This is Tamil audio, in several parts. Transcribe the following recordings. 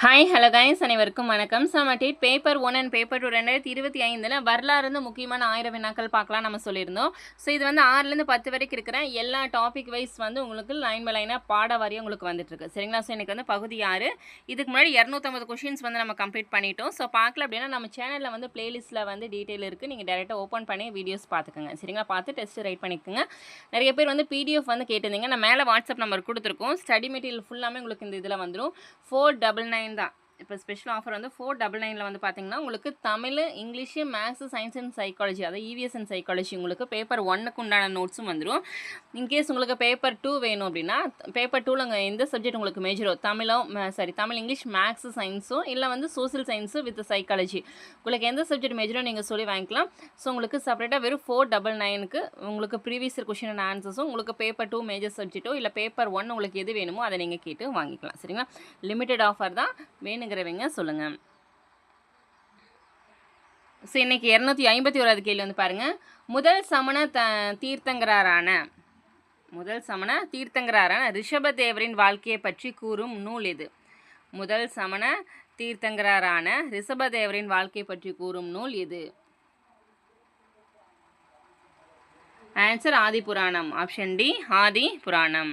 ஹாய் ஹலோ கைஸ் அனைவருக்கும் வணக்கம். சமட்டேட் பேப்பர் 1 அண்ட் பேப்பர் 2 2025 வரலாறு முக்கியமான 1000 வினாக்கள் பார்க்கலாம் நம்ம சொல்லியிருந்தோம். ஸோ இது 6லேருந்து 10 வரைக்கும் இருக்கிற எல்லா டாபிக் வைஸ் உங்களுக்கு லைன் பை லைனாக பாட வாரியாக உங்களுக்கு வந்துட்டுருக்கு சரிங்களா. ஸோ எனக்கு பகுதி 6 இதுக்கு முன்னாடி 250 கொஷின்ஸ் நம்ம கம்ப்ளீட் பண்ணிட்டோம். ஸோ பார்க்கல அப்படின்னா நம்ம சேனலில் பிளேலிஸ்ட்டில் டீட்டெயில் இருக்குது, நீங்கள் டேரெக்டாக ஓப்பன் பண்ணி வீடியோஸ் பார்த்துக்கோங்க சரிங்களா. பார்த்து டெஸ்ட் ரைட் பண்ணிக்கோங்க. நிறைய பேர் பிடிஎஃப் கேட்டிருந்தீங்க, நான் மேலே வாட்ஸ்அப் நம்பர் கொடுத்துருக்கோம். ஸ்டடி மெட்டீரியல் ஃபுல்லாமே உங்களுக்கு இந்த இதில் வந்துடும். 499 தான். இப்போ ஸ்பெஷல் ஆஃபர் 499 பார்த்தீங்கன்னா உங்களுக்கு Tamil, English, maths, science and psychology, அதாவது இவிஎஸ் அண்ட் சைக்காலஜி உங்களுக்கு பேப்பர் 1க்கு உண்டான நோட்ஸும் வந்துடும். இன்கேஸ் உங்களுக்கு பேப்பர் 2 வேணும் அப்படின்னா பேப்பர் 2ல் எந்த சப்ஜெக்ட் உங்களுக்கு மேஜரோ தமிழ், இங்கிலீஷ், மேக்ஸ், சயின்ஸோ இல்லை சோசியல் சயின்ஸு வித் சைக்காலஜி உங்களுக்கு எந்த சப்ஜெக்ட் மேஜரோ நீங்கள் சொல்லி வாங்கிக்கலாம். ஸோ உங்களுக்கு செப்பரேட்டாக வெறும் 499க்கு உங்களுக்கு ப்ரீவியஸ் கொஷின் அண்ட் ஆன்சர்ஸும் உங்களுக்கு பேப்பர் 2 மேஜர் சப்ஜெக்ட்டோ இல்லை பேப்பர் 1 உங்களுக்கு எது வேணுமோ அதை நீங்கள் கேட்டு வாங்கிக்கலாம் சரிங்களா. லிமிட்டட் ஆஃபர் தான், வேணுங்கிறவங்க சொல்லுங்கள். ஸோ இன்றைக்கி 251வது கேள்வி பாருங்கள். முதல் சமண தீர்த்தங்கரான ரிஷபதேவரின் வாழ்க்கையை பற்றி கூறும் நூல் எது? முதல் சமண தீர்த்தங்கரான ரிஷபதேவரின் வாழ்க்கையை பற்றி கூறும் நூல் எது? ஆன்சர் ஆதி புராணம். ஆப்ஷன் டி ஆதி புராணம்.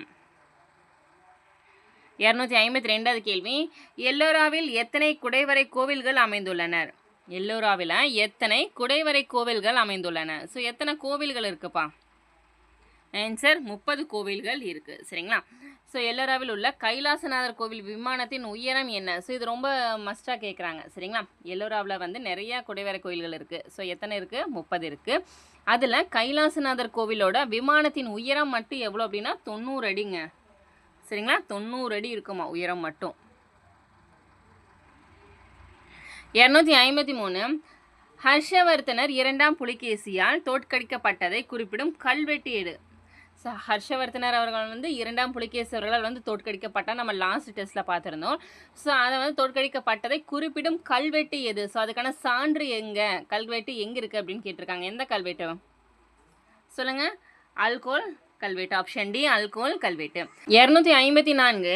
252வது கேள்வி. எல்லோராவில் எத்தனை குடைவரை கோவில்கள் அமைந்துள்ளனர்? எல்லோராவில் எத்தனை குடைவரை கோவில்கள் அமைந்துள்ளன? ஸோ எத்தனை கோவில்கள் இருக்குப்பா? ஆன்சர் 30 கோவில்கள் இருக்குது சரிங்களா. ஸோ எல்லோராவில் உள்ள கைலாசநாதர் கோவில் விமானத்தின் உயரம் என்ன? ஸோ இது ரொம்ப மஸ்ட்டாக கேட்குறாங்க சரிங்களா. எல்லோராவில் நிறையா குடைவரை கோவில்கள் இருக்குது. ஸோ எத்தனை இருக்குது? 30 இருக்குது. அதில் கைலாசநாதர் கோவிலோட விமானத்தின் உயரம் மட்டும் எவ்வளோ அப்படின்னா 90 அடிங்க சரிங்களா. 90 அடி இருக்குமா உயரம் மட்டும். 253. ஹர்ஷவர்தனர் 2ஆம் புலிகேசியால் தோற்கடிக்கப்பட்டதை குறிப்பிடும் கல்வெட்டு எடு? ஸோ ஹர்ஷவர்தனர் அவர்கள் 2ஆம் புலிகேசி அவர்களால் தோற்கடிக்கப்பட்டால் நம்ம லாஸ்ட் டெஸ்ட்டில் பார்த்துருந்தோம். ஸோ அதை தோற்கடிக்கப்பட்டதை குறிப்பிடும் கல்வெட்டு எது? ஸோ அதுக்கான சான்று எங்கே, கல்வெட்டு எங்கே இருக்குது அப்படின்னு கேட்டிருக்காங்க. எந்த கல்வெட்டு சொல்லுங்கள்? அல்கோல் கல்வெட்டு. ஆப்ஷன் டி அல்கோல் கல்வெட்டு. 254.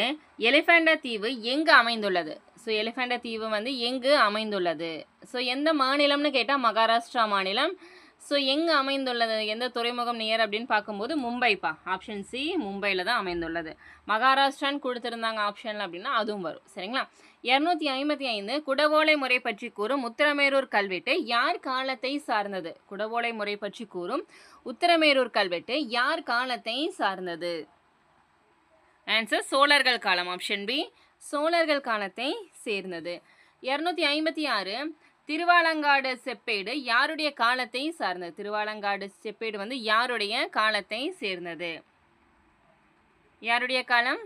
எலிஃபண்டா தீவு எங்கு அமைந்துள்ளது? ஸோ எலிஃபண்டா தீவு எங்கு அமைந்துள்ளது? ஸோ எந்த மாநிலம்னு கேட்டால் மகாராஷ்டிரா மாநிலம். ஸோ எங்கே அமைந்துள்ளது, எந்த துறைமுகம் நியர் அப்படின்னு பார்க்கும்போது மும்பைப்பா. ஆப்ஷன் சி மும்பையில் தான் அமைந்துள்ளது. மகாராஷ்டிரான்னு கொடுத்துருந்தாங்க ஆப்ஷனில் அப்படின்னா அதுவும் வரும் சரிங்களா. 255. குடவோலை முறை பற்றி கூறும் உத்திரமேரூர் கல்வெட்டு யார் காலத்தை சார்ந்தது? குடவோலை முறை பற்றி கூறும் உத்திரமேரூர் கல்வெட்டு யார் காலத்தை சார்ந்தது? ஆன்சர் சோழர்கள் காலம். ஆப்ஷன் பி சோழர்கள் காலத்தை சேர்ந்தது. 256. திருவாலங்காடு செப்பேடு யாருடைய காலத்தை சார்ந்தது? திருவாலங்காடு செப்பேடு யாருடைய காலத்தை சேர்ந்தது? யாருடைய காலம்?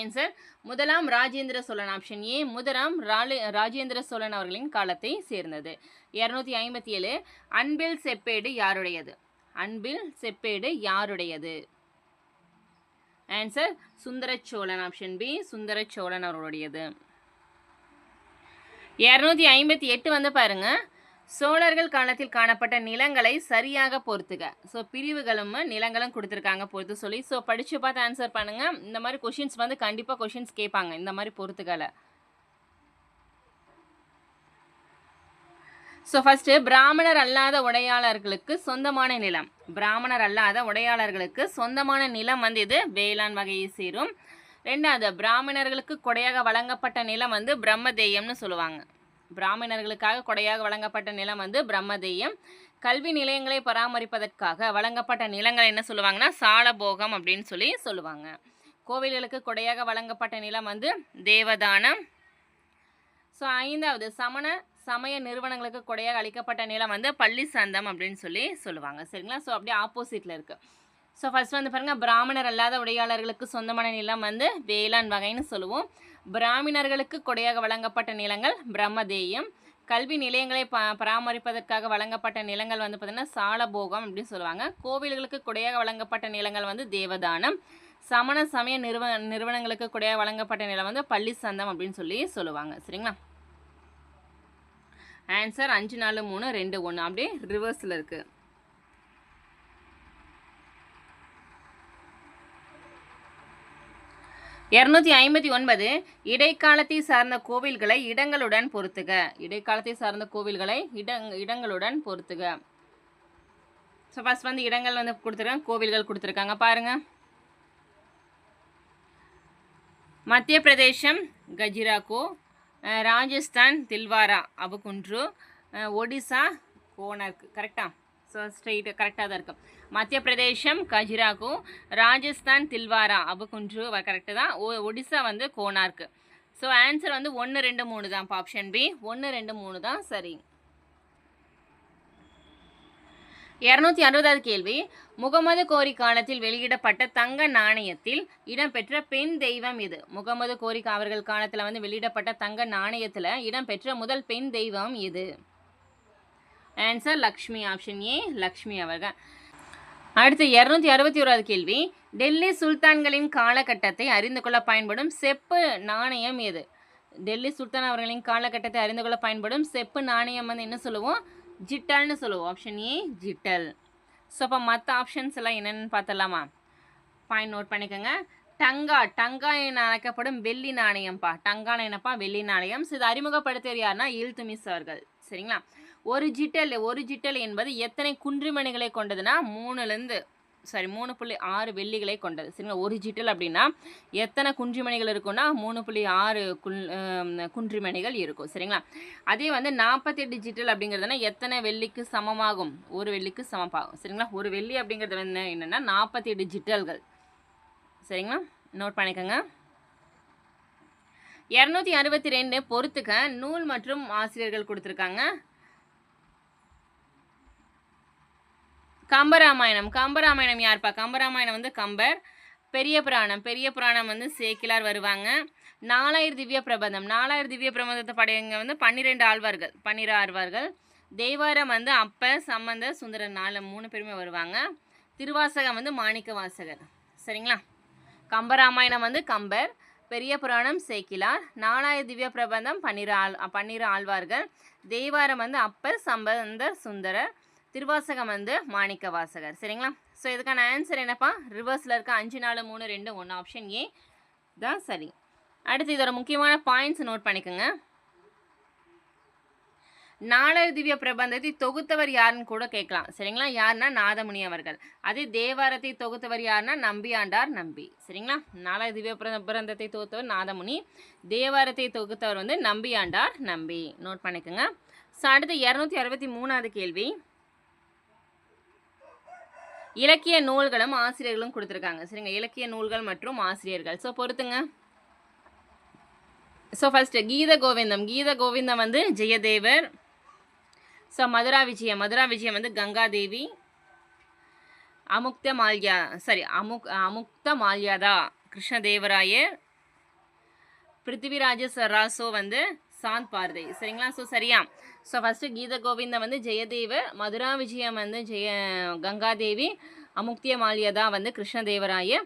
ஆன்சர் முதலாம் ராஜேந்திர சோழன். ஆப்ஷன் ஏ முதலாம் ராஜேந்திர சோழன் அவர்களின் காலத்தை சேர்ந்தது. 257. அன்பில் செப்பேடு யாருடையது? அன்பில் செப்பேடு யாருடையது? ஆன்சர் சுந்தர சோழன். ஆப்ஷன் பி சுந்தர சோழன் அவர்களுடையது. 258 பாருங்க. சோழர்கள் காலத்தில் காணப்பட்ட நிலங்களை சரியாக பொறுத்துக. ஸோ பிரிவுகளும் நிலங்களும் கொடுத்துருக்காங்க பொறுத்து சொல்லி. ஸோ படித்து பார்த்து ஆன்சர் பண்ணுங்கள். இந்த மாதிரி கொஷின்ஸ் கண்டிப்பாக கொஷின்ஸ் கேட்பாங்க இந்த மாதிரி பொறுத்துக்களை. ஸோ ஃபஸ்ட்டு பிராமணர் அல்லாத உடையாளர்களுக்கு சொந்தமான நிலம். பிராமணர் அல்லாத உடையாளர்களுக்கு சொந்தமான நிலம் இது வேளாண் வகையை சேரும். 2வது பிராமணர்களுக்கு கொடையாக வழங்கப்பட்ட நிலம் பிரம்மதேயம்னு சொல்லுவாங்க. பிராமணர்களுக்காக கொடையாக வழங்கப்பட்ட நிலம் பிரம்மதேயம். கல்வி நிலையங்களை பராமரிப்பதற்காக வழங்கப்பட்ட நிலங்கள் என்ன சொல்லுவாங்கன்னா சாலபோகம் அப்படின்னு சொல்லுவாங்க. கோவில்களுக்கு கொடையாக வழங்கப்பட்ட நிலம் தேவதானம். ஸோ 5வது சமய நிறுவனங்களுக்கு கொடையாக அளிக்கப்பட்ட நிலம் பள்ளி சந்தம் அப்படின்னு சொல்லுவாங்க சரிங்களா. ஸோ அப்படியே ஆப்போசிட்டில் இருக்குது. ஸோ ஃபஸ்ட் பாருங்கள், பிராமணர் அல்லாத உடையாளர்களுக்கு சொந்தமான நிலம் வேளாண் வகைன்னு சொல்லுவோம். பிராமணர்களுக்கு கொடையாக வழங்கப்பட்ட நிலங்கள் பிரம்மதேயம். கல்வி நிலையங்களை பராமரிப்பதற்காக வழங்கப்பட்ட நிலங்கள் பார்த்திங்கன்னா சாலபோகம் அப்படின்னு சொல்லுவாங்க. கோவில்களுக்கு கொடையாக வழங்கப்பட்ட நிலங்கள் தேவதானம். சமய நிறுவனங்களுக்கு கொடையாக வழங்கப்பட்ட நிலம் பள்ளி சந்தம் அப்படின்னு சொல்லுவாங்க சரிங்களா. ஆன்சர் 5 4 3 2 1 அப்படியே ரிவர்ஸில் இருக்குது. 259 இடைக்காலத்தை சார்ந்த கோவில்களை இடங்களுடன் பொருத்துக. இடைக்காலத்தை சார்ந்த கோவில்களை இடங்களுடன் பொருத்துக. ஸோ ஃபர்ஸ்ட் வந்து இடங்கள் வந்து கொடுத்துருக்காங்க, கோவில்கள் கொடுத்துருக்காங்க பாருங்க. மத்திய பிரதேசம் கஜிராகோ, ராஜஸ்தான் தில்வாரா அபுகுன்று, ஒடிசா கோனார்க். கரெக்டா? ஸோ ஸ்ட்ரெயிட் கரெக்டாக தான் இருக்கும். மத்திய பிரதேசம் கஜிராகோ, ராஜஸ்தான் தில்வாரா அபுகுன்று கரெக்டு தான். ஒடிசா வந்து கோனார்க். ஸோ ஆன்சர் வந்து 1, 2, 3 தான். ஆப்ஷன் பி 1, 2, 3 தான் சரி. 260வது கேள்வி. முகமது கோரி காலத்தில் வெளியிடப்பட்ட தங்க நாணயத்தில் இடம்பெற்ற பெண் தெய்வம் எது? முகமது கோரி அவர்கள் காலத்தில் வந்து வெளியிடப்பட்ட தங்க நாணயத்தில் இடம்பெற்ற முதல் பெண் தெய்வம் எது? Answer Lakshmi. Option A Lakshmi அவர்கள். அடுத்து 261வது கேள்வி. டெல்லி சுல்தான்களின் காலகட்டத்தை அறிந்து கொள்ள பயன்படும் செப்பு நாணயம் எது? டெல்லி சுல்தான் அவர்களின் காலகட்டத்தை அறிந்து கொள்ள பயன்படும் செப்பு நாணயம் வந்து என்ன சொல்லுவோம்? ஜிட்டல்னு சொல்லுவோம். Option A jital. ஸோ அப்போ மற்ற ஆப்ஷன்ஸ் எல்லாம் என்னென்னு பார்த்தலாமா? பாயிண்ட் நோட் பண்ணிக்கோங்க. டங்கா என அழைக்கப்படும் வெள்ளி நாணயம்ப்பா. டங்கான என்னப்பா? வெள்ளி நாணயம். ஸோ இதை அறிமுகப்படுத்தியவர் யாருன்னா இல்துமிஸ் அவர்கள். சரிங்களா? ஒரு ஜிட்டல் என்பது எத்தனை குன்றிமணிகளை கொண்டதுன்னா 3.6 வெள்ளிகளை கொண்டது. சரிங்களா? ஒரு ஜிட்டல் அப்படின்னா எத்தனை குன்றிமணிகள் இருக்குன்னா 3.6 குன்றிமணிகள் இருக்கும். சரிங்களா? அதே வந்து 48 ஜிட்டல் அப்படிங்கிறதுனா எத்தனை வெள்ளிக்கு சமமாகும்? ஒரு வெள்ளிக்கு சமமாகும். சரிங்களா? ஒரு வெள்ளி அப்படிங்கிறது வந்து என்னென்னா 48 ஜிட்டல்கள். சரிங்களா? நோட் பண்ணிக்கோங்க. 262 பொறுத்துக்க நூல் மற்றும் ஆசிரியர்கள் கொடுத்துருக்காங்க. கம்பராமாயணம் யார்ப்பா? கம்பராமாயணம் வந்து கம்பர். பெரிய புராணம் வந்து சேக்கிலார் வருவாங்க. 4000 திவ்ய பிரபந்தத்தை படையங்க வந்து 12 ஆழ்வார்கள். தேவாரம் வந்து அப்பர், சம்பந்தர், சுந்தரர் 3 பேருமே வருவாங்க. திருவாசகம் வந்து மாணிக்க வாசகர். சரிங்களா? கம்பராமாயணம் வந்து கம்பர், பெரிய புராணம் சேக்கிலார், 4000 திவ்ய பிரபந்தம் 12 ஆழ்வார்கள், தேவாரம் வந்து அப்பர், சம்பந்தர், சுந்தரர், திருவாசகம் வந்து மாணிக்க வாசகர். சரிங்களா? ஸோ இதுக்கான ஆன்சர் என்னப்பா? ரிவர்ஸில் இருக்க 5, 4, 3, 2, 1 ஆப்ஷன் ஏ தான் சரி. அடுத்து இதோட முக்கியமான பாயிண்ட்ஸ் நோட் பண்ணிக்கோங்க. 4000 திவ்ய பிரபந்தத்தை தொகுத்தவர் யாருன்னு கூட கேட்கலாம். சரிங்களா? யாருன்னா நாதமுனி அவர்கள். அதே தேவாரத்தை தொகுத்தவர் யாருன்னா நம்பியாண்டார் நம்பி. சரிங்களா? 4000 திவ்ய பிரபந்தத்தை தொகுத்தவர் நாதமுனி, தேவாரத்தை தொகுத்தவர் வந்து நம்பியாண்டார் நம்பி. நோட் பண்ணிக்கோங்க. ஸோ அடுத்து 263வது கேள்வி. இலக்கிய நூல்களும் ஆசிரியர்களும் கொடுத்துருக்காங்க. சரிங்க? இலக்கிய நூல்கள் மற்றும் ஆசிரியர்கள். ஸோ பொறுத்துங்க. ஸோ ஃபர்ஸ்ட் கீத கோவிந்தம் வந்து ஜெயதேவர். ஸோ மதுரா விஜயம் வந்து கங்காதேவி. அமுக்த மால்யாதா கிருஷ்ணதேவராயர். பிருத்திவிராஜ சராசோ வந்து சாந்த் பார்தை. சரிங்களா? ஸோ சரியா? ஸோ ஃபஸ்ட்டு கீத கோவிந்தம் வந்து ஜெயதேவர், மதுரா விஜயம் வந்து கங்காதேவி, அமுக்திய மால்யதா வந்து கிருஷ்ணதேவராய,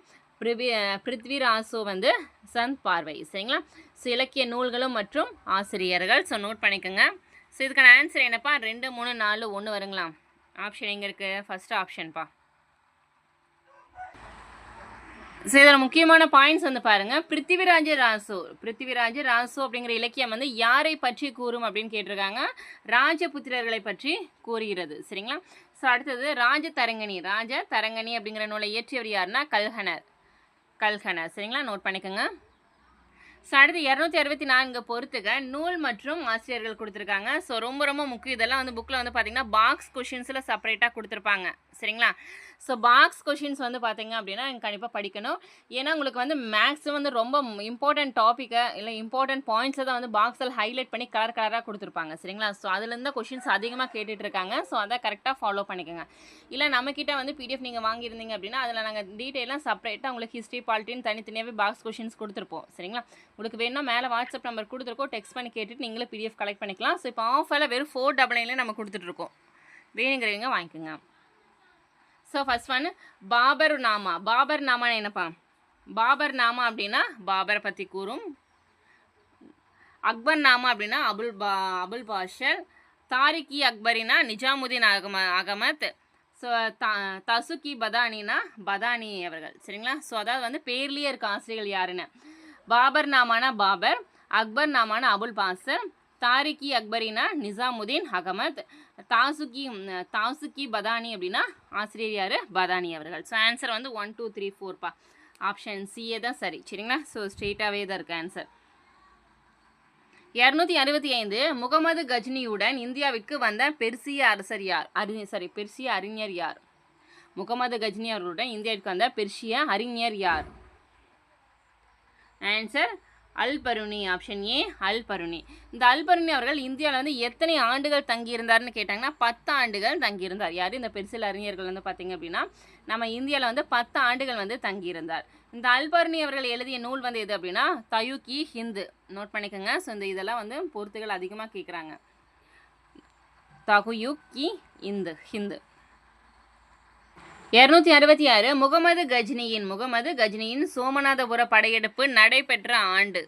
பிருத்விராசோ வந்து சந்த் பார்வை. சரிங்களா? ஸோ இலக்கிய நூல்களும் மற்றும் ஆசிரியர்கள். ஸோ நோட் பண்ணிக்கோங்க. ஸோ இதுக்கான ஆன்சர் என்னப்பா? 2, 3, 4, 1 வருங்களா? ஆப்ஷன் எங்கே இருக்குது? ஃபஸ்ட்டு ஆப்ஷன்ப்பா. ஸோ இதில் முக்கியமான பாயிண்ட்ஸ் வந்து பாருங்கள். பிருத்திவிராஜ ராசோ அப்படிங்கிற இலக்கியம் வந்து யாரை பற்றி கூறும் அப்படின்னு கேட்டிருக்காங்க. ராஜபுத்திரர்களை பற்றி கூறுகிறது. சரிங்களா? ஸோ அடுத்தது ராஜதரங்கணி அப்படிங்கிற நூலை இயற்றியவர் யாருன்னா கல்ஹனர். சரிங்களா? நோட் பண்ணிக்கோங்க. ஸோ அடுத்து 264 பொறுத்துக்க நூல் மற்றும் ஆசிரியர்கள் கொடுத்துருக்காங்க. ஸோ ரொம்ப முக்கியம். இதெல்லாம் வந்து புக்கில் வந்து பார்த்திங்கன்னா பாக்ஸ் கொஷின்ஸில் செப்பரேட்டாக கொடுத்துருப்பாங்க. சரிங்களா? ஸோ பாக்ஸ் கொஷின்ஸ் வந்து பார்த்திங்க அப்படின்னா எனக்கு கண்டிப்பாக படிக்கணும். ஏன்னா உங்களுக்கு வந்து மேக்ஸ் வந்து ரொம்ப இம்பார்ட்டன்ட் டாப்பிக்கை இல்லை இம்பார்ட்டன்ட் பாயிண்ட்ஸை தான் வந்து பாக்ஸில் ஹைலைட் பண்ணி கலராக கொடுத்துருப்பாங்க. சரிங்களா? ஸோ அதுலேருந்து கொஷின்ஸ் அதிகமாக கேட்டுட்ருக்காங்க. ஸோ அதை கரெக்டாக ஃபாலோ பண்ணிக்கோங்க. இல்லை நம்மக்கிட்ட வந்து பிடிஎஃப் நீங்கள் வாங்கியிருந்தீங்க அப்படின்னா அதில் நாங்கள் டீட்டெயிலாக செப்பரேட்டாக உங்களுக்கு ஹிஸ்ட்ரி பாலிட்டின்னு தனித்தனியாகவே பாக்ஸ் கொஷின்ஸ் கொடுத்துருப்போம். சரிங்களா? உங்களுக்கு வேணும்னா மேலே வாட்ஸ்அப் நம்பர் கொடுத்துருக்கோம். டெக்ஸ்ட் பண்ணி கேட்டுட்டு நீங்களே பிடிஎஃப் கலெக்ட் பண்ணிக்கலாம். ஸோ இப்போ ஆஃபரில் வெறும் 499 நம்ம கொடுத்துட்ருக்கோம். வேணுங்கிறவங்க வாங்கிக்கோங்க. So first one Babur Nama என்னப்பா? பாபர் நாமா அப்படின்னா பாபரை பற்றி கூறும். அக்பர் நாமா அப்படின்னா அபுல் பாஷர். தாரிக் அக்பரினா நிஜாமுதீன் அகமத். ஸோ தசுக்கி பதானி அவர்கள். சரிங்களா? ஸோ அதாவது வந்து பேர்லேயே இருக்க ஆசிரியர்கள் யாருன்னு பாபர் நாமானா பாபர், அக்பர் நாமானா அபுல் பாசர், தாரிகி அக்பரினா நிசாமுதீன் அகமத், தாசுகி பதானி அப்படின்னா ஆசிரியர் யார்? பதானி அவர்கள். ஸோ ஆன்சர் வந்து 1 2 3 4பா. ஆப்ஷன் சிஏ தான் சரி. சரிங்களா? ஸோ ஸ்ட்ரெயிட்டாகவே தான் இருக்குது ஆன்சர். 265 முகமது கஜ்னியுடன் இந்தியாவிற்கு வந்த பெர்சிய அரசர் யார்? பெர்சிய அறிஞர் யார்? முகமது கஜ்னி அவர்களுடன் இந்தியாவிற்கு வந்த பெர்சிய அறிஞர் யார்? Answer Al Biruni. Option A Al Biruni. இந்த அல் பருனி அவர்கள் இந்தியாவில் வந்து எத்தனை ஆண்டுகள் தங்கியிருந்தார்னு கேட்டாங்கன்னா 10 ஆண்டுகள் தங்கியிருந்தார். யார்? இந்த பெர்சிய அறிஞர்கள் வந்து பார்த்தீங்க அப்படின்னா நம்ம இந்தியாவில் வந்து 10 ஆண்டுகள் வந்து தங்கியிருந்தார். இந்த அல் பருனி அவர்கள் எழுதிய நூல் வந்து எது அப்படின்னா தயூக்கி ஹிந்து. நோட் பண்ணிக்கோங்க. ஸோ இந்த இதெல்லாம் வந்து பொறுத்துகள் அதிகமாக கேட்குறாங்க. தகுயுக்கி ஹிந்து. 266 முகமது கஜ்னியின் சோமநாதபுர படையெடுப்பு நடைபெற்ற ஆண்டு.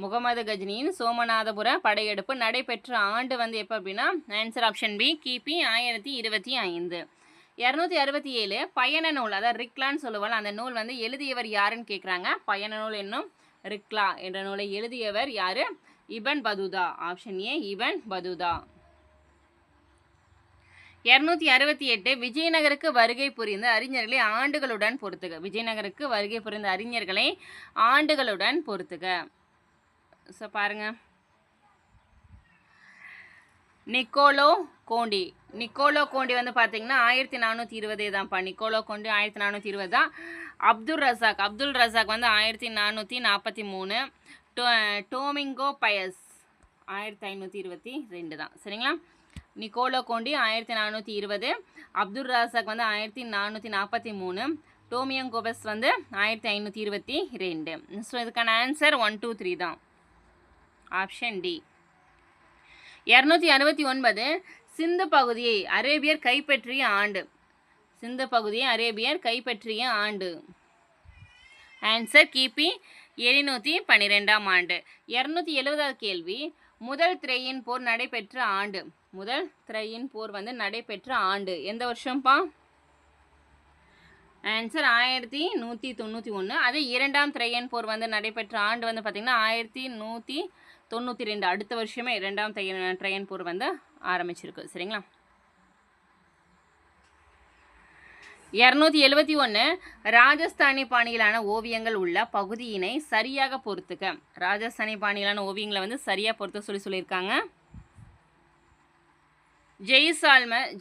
முகமது கஜ்னியின் சோமநாதபுர படையெடுப்பு நடைபெற்ற ஆண்டு வந்து எப்போ அப்படின்னா ஆன்சர் ஆப்ஷன் பி கிபி 1025. 267 பயண நூல், அதாவது ரிக்லான்னு சொல்லுவாங்க, அந்த நூல் வந்து எழுதியவர் யாருன்னு கேட்குறாங்க. பயண நூல் என்னும் ரிக்லா என்ற நூலை எழுதியவர் யார்? Ibn Battuta. Option A Ibn Battuta. 268 விஜயநகருக்கு வருகை புரிந்த அறிஞர்களை ஆண்டுகளுடன் பொறுத்துக. விஜயநகருக்கு வருகை புரிந்த அறிஞர்களை ஆண்டுகளுடன் பொறுத்துக. ஸோ பாருங்க, நிக்கோலோ கோண்டி வந்து பார்த்தீங்கன்னா 1420 தான்ப்பா. நிக்கோலோ கோண்டி 1420 தான். அப்துல் ரசாக் வந்து 1443. டோமிங்கோ பயஸ் 1522 தான். சரிங்களா? நிக்கோலோ கோண்டி 1420, அப்துல் ரசாக் வந்து 1443, டோமியங்கோபஸ் வந்து 1522. ஸோ இதுக்கான ஆன்சர் 1 2 3 தான். Option D. 269 சிந்து பகுதியை அரேபியர் கைப்பற்றிய ஆண்டு. ஆன்சர் கிபி 712ஆம் ஆண்டு. 270வது கேள்வி, முதல் திரையின் போர் நடைபெற்ற ஆண்டு எந்த வருஷம்ப்பா? ஆன்சர் 1191. அது இரண்டாம் திரையன் போர் வந்து நடைபெற்ற ஆண்டு வந்து பார்த்தீங்கன்னா 1192. அடுத்த வருஷமே இரண்டாம் திரையன் போர் வந்து ஆரம்பிச்சிருக்கு. சரிங்களா? 271 ராஜஸ்தானி பாணியிலான ஓவியங்கள் உள்ள பகுதியினை சரியாக பொறுத்துக்க. ராஜஸ்தானி பாணியிலான ஓவியங்களை வந்து சரியாக பொறுத்த சொல்லியிருக்காங்க.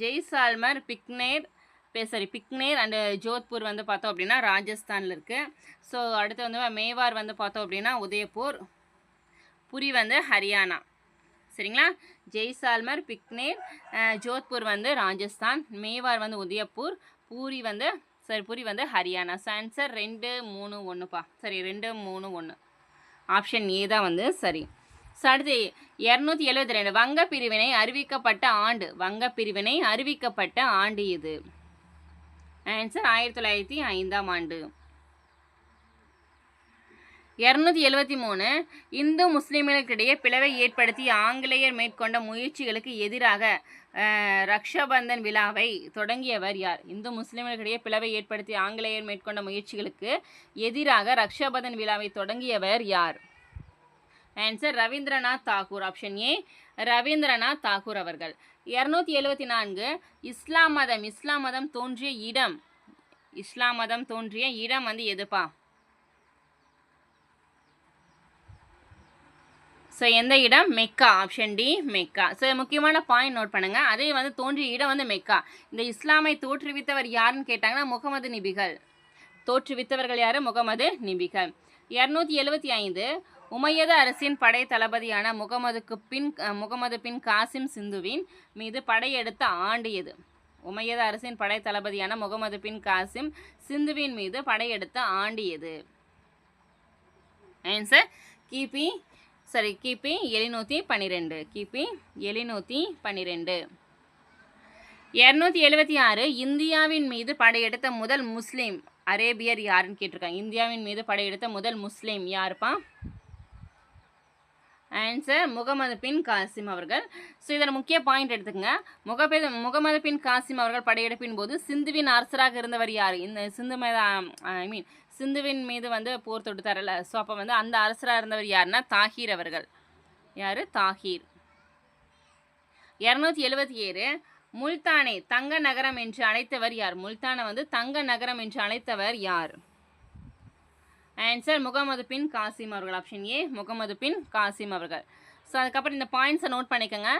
ஜெய்சால்மர் பிக்னேர் அண்ட் ஜோத்பூர் வந்து பார்த்தோம் அப்படின்னா ராஜஸ்தானில் இருக்குது. ஸோ அடுத்து வந்து மேவார் வந்து பார்த்தோம் அப்படின்னா உதயபூர், புரி வந்து ஹரியானா. சரிங்களா? ஜெய்சால்மர், பிக்னேர், ஜோத்பூர் வந்து ராஜஸ்தான், மேவார் வந்து உதயபூர், புரி வந்து ஹரியானா. So answer 2 3 1பா. சரி, 2 3 1. ஆப்ஷன் ஏ தான் வந்து சரி. ஸோ அடுத்து 272 வங்க பிரிவினை அறிவிக்கப்பட்ட ஆண்டு இது. ஆன்சர் 1905ஆம் ஆண்டு. 273 இந்து முஸ்லிம்களுக்கிடையே பிளவை ஏற்படுத்தி ஆங்கிலேயர் மேற்கொண்ட முயற்சிகளுக்கு எதிராக ரக்ஷாபந்தன் விழாவை தொடங்கியவர் யார்? இந்து முஸ்லிம்களுக்கிடையே பிளவை ஏற்படுத்தி ஆங்கிலேயர் மேற்கொண்ட முயற்சிகளுக்கு எதிராக ரக்ஷாபந்தன் விழாவை தொடங்கியவர் யார்? Answer Rabindranath Tagore. Option A Rabindranath Tagore அவர்கள். 274 இஸ்லாம் மதம் தோன்றிய இடம் வந்து எதுப்பா? ஸோ எந்த இடம்? Mecca. Option D Mecca. So முக்கியமான பாயிண்ட் நோட் பண்ணுங்கள். அதே வந்து தோன்றிய இடம் வந்து மெக்கா. இந்த இஸ்லாமை தோற்றுவித்தவர் யாருன்னு கேட்டாங்கன்னா முகமது நிபிகள். தோற்றுவித்தவர்கள் யார்? முகமது நிபிகள். 275 உமையது அரசின் படை தளபதியான முகமது பின் காசிம் சிந்துவின் மீது படையெடுத்த ஆண்டு எது? உமையது அரசின் படை தளபதியான முகமது பின் காசிம் சிந்துவின் மீது படையெடுத்த ஆண்டு எது? ஆன்சர் கிபி 712. கிபி 712. 276 இந்தியாவின் மீது படையெடுத்த முதல் முஸ்லீம் அரேபியர் யாருன்னு கேட்டிருக்காங்க. இந்தியாவின் மீது படையெடுத்த முதல் முஸ்லீம் யாருப்பா? ஆன்சர் முகமது பின் காசிம் அவர்கள். ஸோ இதில் முக்கிய பாயிண்ட் எடுத்துக்கங்க. முகமது பின் காசிம் அவர்கள் படையெடுப்பின் போது சிந்துவின் அரசராக இருந்தவர் யார்? இந்த சிந்துவின் மீது வந்து போர் தொடுத்தாரல்ல, ஸோ அப்போ வந்து அந்த அரசராக இருந்தவர் யாருன்னா தாஹீர் அவர்கள். யார்? தாஹீர். 277 முல்தானை தங்க நகரம் என்று அழைத்தவர் யார்? முல்தானை வந்து தங்க நகரம் என்று அழைத்தவர் யார்? ஆன்சர் முகமது பின் காசிம் அவர்கள். ஆப்ஷன் ஏ முகமது பின் காசிம் அவர்கள். ஸோ அதுக்கப்புறம் இந்த பாயிண்ட்ஸை நோட் பண்ணிக்கோங்க.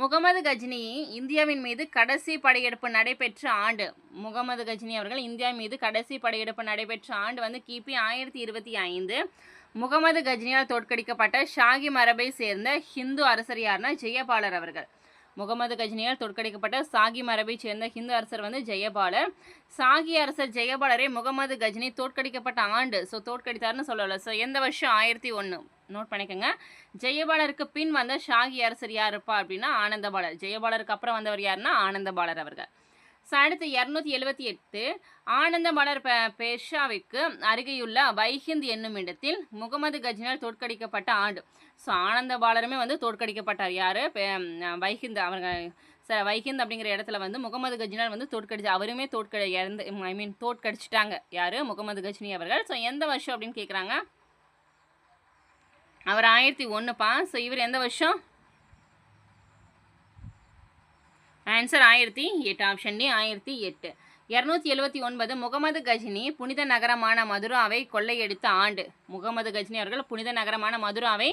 முகமது கஜ்னி இந்தியாவின் மீது கடைசி படையெடுப்பு நடைபெற்ற ஆண்டு. முகமது கஜ்னி அவர்கள் இந்தியா மீது கடைசி படையெடுப்பு நடைபெற்ற ஆண்டு வந்து கிபி 1025. முகமது கஜ்னியால் தோற்கடிக்கப்பட்ட ஷாகி மரபை சேர்ந்த ஹிந்து அரசர் யாருன்னா ஜெயபாலர் அவர்கள். முகமது கஜ்னியால் தோற்கடிக்கப்பட்ட சாகி மரபை சேர்ந்த ஹிந்து அரசர் வந்து ஜெயபாலர். சாகி அரசர் ஜெயபாலரை முகமது கஜ்னி தோற்கடிக்கப்பட்ட ஆண்டு, ஸோ தோற்கடித்தார்னு சொல்லலை. ஸோ எந்த வருஷம்? 1001. நோட் பண்ணிக்கோங்க. ஜெயபாலருக்கு பின் வந்த ஷாகி அரசர் யாருப்பா அப்படின்னா ஆனந்தபாலர். ஜெயபாலருக்கு அப்புறம் வந்தவர் யாருன்னா ஆனந்தபாலர் அவர்கள். ஸோ அடுத்து 278 ஆனந்தபாலர் பெர்ஷாவிற்கு அருகேயுள்ள வைஹிந்த் என்னும் இடத்தில் முகமது கஜ்னியால் தோற்கடிக்கப்பட்ட ஆண்டு. ஸோ ஆனந்தபாலருமே வந்து தோற்கடிக்கப்பட்டார். யார்? வைஹிந்த் அவர்கள். வைஹிந்த் அப்படிங்கிற இடத்துல வந்து முகமது கஜ்னியால் வந்து அவருமே தோற்கடிச்சிட்டாங்க. யார்? முகமது கஜ்னி அவர்கள். ஸோ எந்த வருஷம் அப்படின்னு கேட்குறாங்க. அவர் 1001பா. ஸோ இவர் எந்த வருஷம்? Answer 1008. Option D 1008. 279 Muhammad Ghazni புனித நகரமான மதுராவை கொள்ளையடித்த ஆண்டு. முகமது கஜ்னி அவர்கள் புனித நகரமான மதுராவை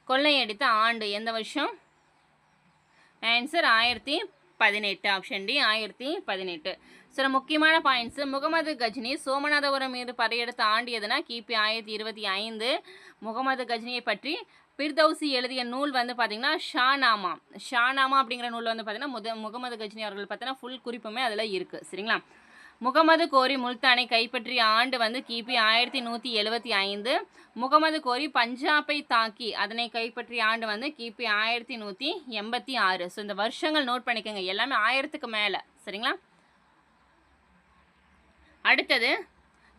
கொள்ளையடித்த ஆண்டு எந்த வருஷம்? ஆன்சர் 1018. Option D 1018. சில முக்கியமான பாயிண்ட்ஸு. முகமது கஜ்னி சோமநாதபுரம் மீது படையெடுத்த ஆண்டு எதுனா கிபி 1025. முகமது கஜ்னியை பற்றி பிர்தௌசி எழுதிய நூல் வந்து பார்த்திங்கன்னா ஷானாமா. ஷானாமா அப்படிங்கிற நூல் வந்து பார்த்திங்கன்னா முகமது கஜ்னி அவர்கள் பார்த்தீங்கன்னா ஃபுல் குறிப்புமே அதில் இருக்குது. சரிங்களா? முகமது கோரி முல்தானை கைப்பற்றிய ஆண்டு வந்து கிபி 1175. முகமது கோரி பஞ்சாபை தாக்கி அதனை கைப்பற்றிய ஆண்டு வந்து கிபி 1186. ஸோ இந்த வருஷங்கள் நோட் பண்ணிக்கோங்க. எல்லாமே 1000க்கு மேலே. சரிங்களா? அடுத்தது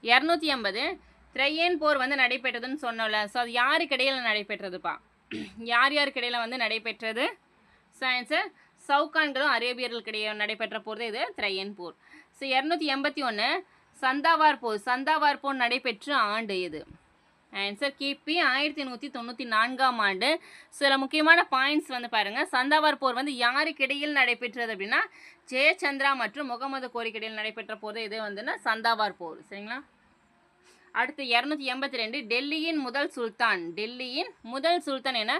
280 திரையேன் போர் வந்து நடைபெற்றதுன்னு சொன்னோம்ல. ஸோ அது யாருக்கு இடையில் நடைபெற்றதுப்பா? யார் யாருக்கு இடையில் வந்து நடைபெற்றது? ஸோ ஆன்சர் சவுகான்களும் அரேபியர்களுக்கு இடையே நடைபெற்ற போர் இது திரையேன் போர். ஸோ 281 சந்தாவார் போர். சந்தாவார் போர் நடைபெற்ற ஆண்டு இது. ஆன்சர் கிபி 1194ஆம் ஆண்டு. சில முக்கியமான பாயிண்ட்ஸ் வந்து பாருங்கள். சந்தாவார் போர் வந்து யாருக்கு இடையில் நடைபெற்றது அப்படின்னா ஜெயச்சந்திரா மற்றும் முகமது கோரிக்கு இடையில் நடைபெற்ற போது இது வந்துன்னா சந்தாவார் போர். சரிங்களா? அடுத்து 282 டெல்லியின் முதல் சுல்தான். டெல்லியின் முதல் சுல்தான் என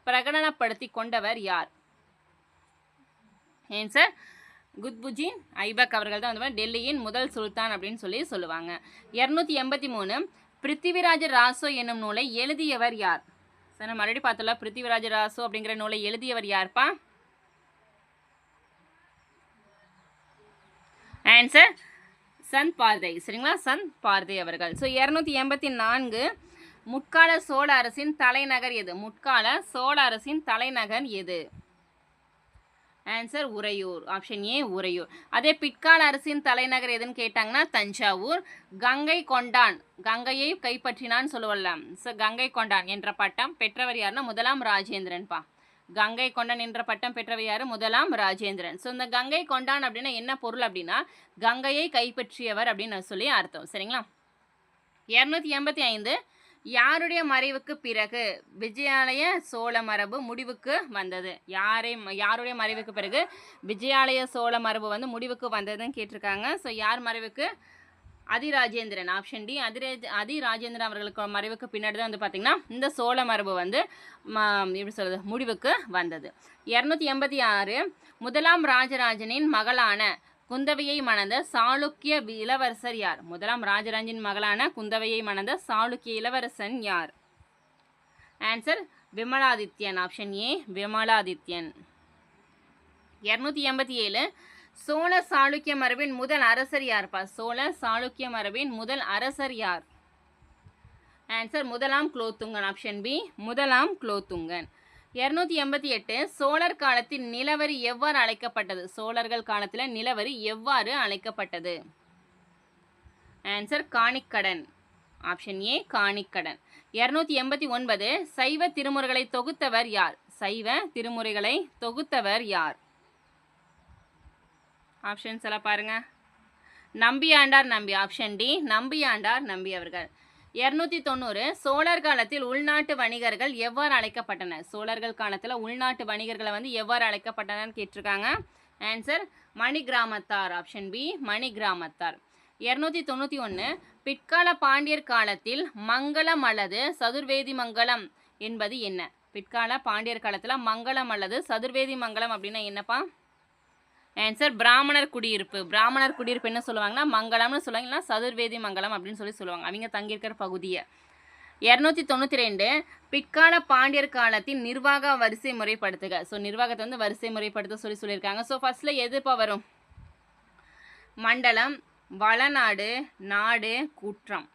பிரகடனப்படுத்தி கொண்டவர் யார்? ஆன்சர் குத்புதீன் ஐபக் அவர்கள் தான் வந்து டெல்லியின் முதல் சுல்தான் அப்படின்னு சொல்லுவாங்க. 283 பிருத்திவிராஜ ராசோ என்னும் நூலை எழுதியவர் யார்? சார் நம்ம மறுபடியும் பார்த்தோம்ல, பிருத்திவிராஜ ராசோ அப்படிங்கிற நூலை எழுதியவர் யார்ப்பா? ஆன்சர் சந்த் பார்தை. சரிங்களா? சந்த் பார்தை அவர்கள். ஸோ 284 முற்கால சோழ அரசின் தலைநகர் எது? முற்கால சோழ அரசின் தலைநகர் எது? Answer Uraiyur. Option A Uraiyur. அதே பிற்கால அரசின் தலைநகர் எதுன்னு கேட்டாங்கன்னா தஞ்சாவூர். கங்கை கொண்டான், கங்கையை கைப்பற்றினான்னு சொல்லுவலாம். ஸோ கங்கை கொண்டான் என்ற பட்டம் பெற்றவர் யாருன்னா முதலாம் ராஜேந்திரன்பா. கங்கை கொண்டான் என்ற பட்டம் பெற்றவர் யார்? முதலாம் ராஜேந்திரன். ஸோ இந்த கங்கை கொண்டான் அப்படின்னா என்ன பொருள் அப்படின்னா கங்கையை கைப்பற்றியவர் அப்படின்னு சொல்லி அர்த்தம். சரிங்களா? 285 யாருடைய மறைவுக்கு பிறகு விஜயாலய சோழ மரபு முடிவுக்கு வந்தது? யாருடைய மறைவுக்கு பிறகு விஜயாலய சோழ மரபு வந்து முடிவுக்கு வந்ததுன்னு கேட்டிருக்காங்க. ஸோ யார் மறைவுக்கு? அதிராஜேந்திரன். ஆப்ஷன் டி அதிராஜேந்திரன் அவர்களுக்கு மறைவுக்கு பின்னாடி தான் வந்து பார்த்திங்கன்னா இந்த சோழ மரபு வந்து எப்படி சொல்கிறது முடிவுக்கு வந்தது. 286 முதலாம் ராஜராஜனின் மகளான குந்தவையை மணந்த சாளுக்கிய இளவரசர் யார்? முதலாம் ராஜராஜனின் மகளான குந்தவையை மணந்த சாளுக்கிய இளவரசன் யார்? Answer Vimaladityan. Option A Vimaladityan. 287 Chola Chalukya மரபின் முதல் அரசர் யார்ப்பா? சோழ சாளுக்கிய மரபின் முதல் அரசர் யார்? ஆன்சர் முதலாம் குலோத்துங்கன். ஆப்ஷன் பி முதலாம் குலோத்துங்கன். 288 சோழர் காலத்தில் நிலவரி எவ்வாறு அழைக்கப்பட்டது? சோழர்கள் காலத்தில் நிலவரி எவ்வாறு அழைக்கப்பட்டது? ஆன்சர் காணிக்கடன். Option A காணிக்கடன். 289 சைவ திருமுறைகளை தொகுத்தவர் யார்? சைவ திருமுறைகளை தொகுத்தவர் யார்? ஆப்ஷன்ஸ் எல்லாம் பாருங்க. நம்பியாண்டார் நம்பி. ஆப்ஷன் டி நம்பியாண்டார் நம்பி அவர்கள். 290 சோழர் காலத்தில் உள்நாட்டு வணிகர்கள் எவ்வாறு அழைக்கப்பட்டனர்? சோழர்கள் காலத்தில் உள்நாட்டு வணிகர்களை வந்து எவ்வாறு அழைக்கப்பட்டனர்னு கேட்டிருக்காங்க. ஆன்சர் மணி கிராமத்தார். ஆப்ஷன் பி மணி கிராமத்தார். 291 பிற்கால பாண்டியர் காலத்தில் மங்களம் அல்லது சதுர்வேதி மங்கலம் என்பது என்ன? பிற்கால பாண்டியர் காலத்தில் மங்களம் அல்லது சதுர்வேதி மங்கலம் அப்படின்னா என்னப்பா? ஆன்சர் பிராமணர் குடியிருப்பு. பிராமணர் குடியிருப்பு என்ன சொல்லுவாங்கன்னா மங்கலம்னு சொல்லுவாங்க, இல்லைனா சதுர்வேதி மங்கலம் அப்படின்னு சொல்லுவாங்க அவங்க தங்கியிருக்கிற பகுதியை. 292 பிற்கால பாண்டியர் காலத்தின் நிர்வாக வரிசை முறைப்படுத்துக. ஸோ நிர்வாகத்தை வந்து வரிசை முறைப்படுத்த சொல்லியிருக்காங்க. ஸோ ஃபர்ஸ்ட்ல எதுப்பா வரும்? மண்டலம், வளநாடு, நாடு, கூற்றம்.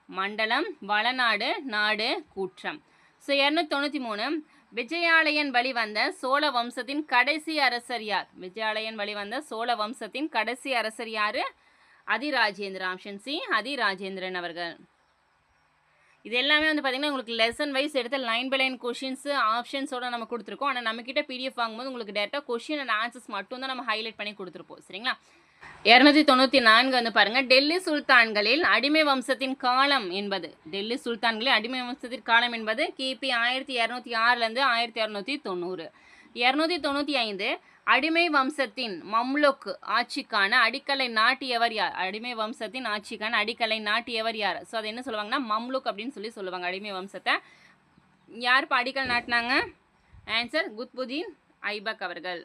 மண்டலம், வளநாடு, நாடு, கூற்றம். ஸோ 293 விஜயாலயன் வழி வந்த சோழ வம்சத்தின் கடைசி அரசர் யார்? விஜயாலயன் வழி வந்த சோழ வம்சத்தின் கடைசி அரசர் யாரு? அதிராஜேந்திரன். ஆப்ஷன் சி அதிராஜேந்திரன் அவர்கள். இது எல்லாமே வந்து பார்த்தீங்கன்னா உங்களுக்கு லெசன் வைஸ் எடுத்து லைன் பை லைன் கொஷின்ஸு ஆப்ஷன்ஸோட நம்ம கொடுத்துருக்கோம். ஆனால் நம்மக்கிட்ட பிடிஎஃப் வாங்கும்போது உங்களுக்கு டேரெக்டாக கொஷின் அண்ட் ஆன்சர்ஸ் மட்டும் தான் நம்ம ஹைலைட் பண்ணி கொடுத்துருப்போம். சரிங்களா? 294 வந்து பாருங்க, டெல்லி சுல்தான்களில் அடிமை வம்சத்தின் காலம் என்பது. டெல்லி சுல்தான்களில் அடிமை வம்சத்தின் காலம் என்பது கிபி 1206 1690. 295 அடிமை வம்சத்தின் மம்லுக் ஆட்சிக்கான அடிக்கலை நாட்டியவர் யார்? அடிமை வம்சத்தின் ஆட்சிக்கான அடிக்கலை நாட்டியவர் யார்? ஸோ அது என்ன சொல்லுவாங்கன்னா மம்லுக் அப்படின்னு சொல்லுவாங்க. அடிமை வம்சத்தை யார் இப்போ அடிக்கல் நாட்டினாங்க? ஆன்சர் குத்புதீன் ஐபக் அவர்கள்.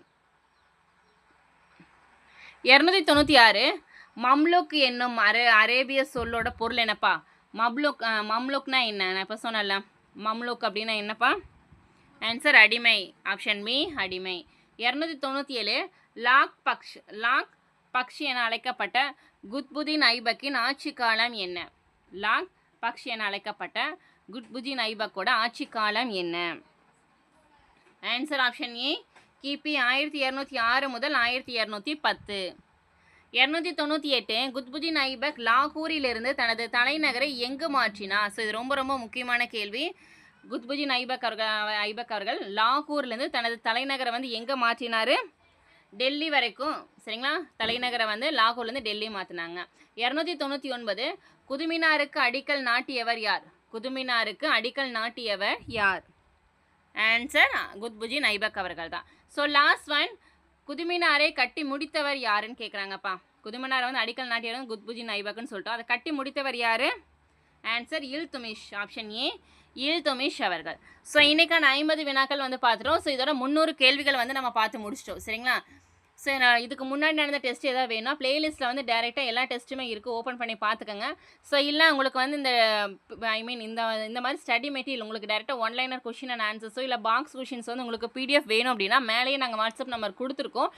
296 மம்லுக் என்னும் அரேபிய சொல்லோட பொருள் என்னப்பா? மம்லுக்னா என்ன? நான் இப்போ சொன்னல மம்லுக் அப்படின்னா என்னப்பா? ஆன்சர் அடிமை. ஆப்ஷன் பி அடிமை. 297 லாக் பக்ஷ் என அழைக்கப்பட்ட குத்புதீன் ஐபக்கின் ஆட்சி காலம் என்ன? லாக் பக்ஷ் என அழைக்கப்பட்ட குத்புதீன் ஐபக்கோட ஆட்சி காலம் என்ன? ஆன்சர் ஆப்ஷன் ஏ கிபி 1206 முதல் 1210. 298 குத்புதீன் ஐபக் லாகூரிலிருந்து தனது தலைநகரை எங்கு மாற்றினார்? ஸோ இது ரொம்ப ரொம்ப முக்கியமான கேள்வி. குத்புதீன் ஐபக் அவர்கள் லாகூர்லேருந்து தனது தலைநகரை வந்து எங்கே மாற்றினார்? டெல்லி வரைக்கும். சரிங்களா? தலைநகரை வந்து லாகூர்லேருந்து டெல்லி மாற்றினாங்க. 299 குதுமினாருக்கு அடிக்கல் நாட்டியவர் யார்? குதுமினாருக்கு அடிக்கல் நாட்டியவர் யார்? ஆன்சர் குத்புதீன் ஐபக் அவர்கள் தான். ஸோ லாஸ்ட் ஒன், குதுமினாரை கட்டி முடித்தவர் யாருன்னு கேட்குறாங்கப்பா. குதுமினாரை வந்து அடிக்கல் நாட்டியவர் குத்புதீன் ஐபக்னு சொல்லிட்டோம். அதை கட்டி முடித்தவர் யார்? Answer Iltutmish. Option A Iltutmish அவர்கள். ஸோ இன்றைக்கான 50 வினாக்கள் வந்து பார்த்துட்டோம். ஸோ இதோட 300 கேள்விகள் வந்து நம்ம பார்த்து முடிச்சிட்டோம். சரிங்களா? ஸோ இதுக்கு முன்னாடி நடந்த டெஸ்ட் எதாவது வேணும்னா ப்ளேலிஸ்ட்டில் வந்து டேரெக்டாக எல்லா டெஸ்ட்டுமே இருக்குது, ஓப்பன் பண்ணி பார்த்துக்கோங்க. ஸோ இல்லை உங்களுக்கு வந்து இந்த மாதிரி ஸ்டடி மெட்டீரியல் உங்களுக்கு டேரெக்டாக ஒன்லைனர் கொஷின் அண்ட் ஆன்சர்ஸோ இல்லை பாக்ஸ் கொஷின்ஸ் வந்து உங்களுக்கு பிடிஎஃப் வேணும் அப்படின்னா மேலேயே நாங்கள் வாட்ஸ்அப் நம்பர் கொடுத்துருக்கோம்.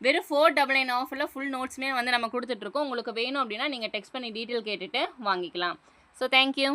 வெறும் 499 ஆஃபரில் ஃபுல் நோட்ஸுமே வந்து நம்ம கொடுத்துட்ருக்கோம். உங்களுக்கு வேணும் அப்படின்னா நீங்கள் டெக்ஸ்ட் பண்ணி டீட்டெயில் கேட்டுட்டு வாங்கிக்கலாம். So thank you.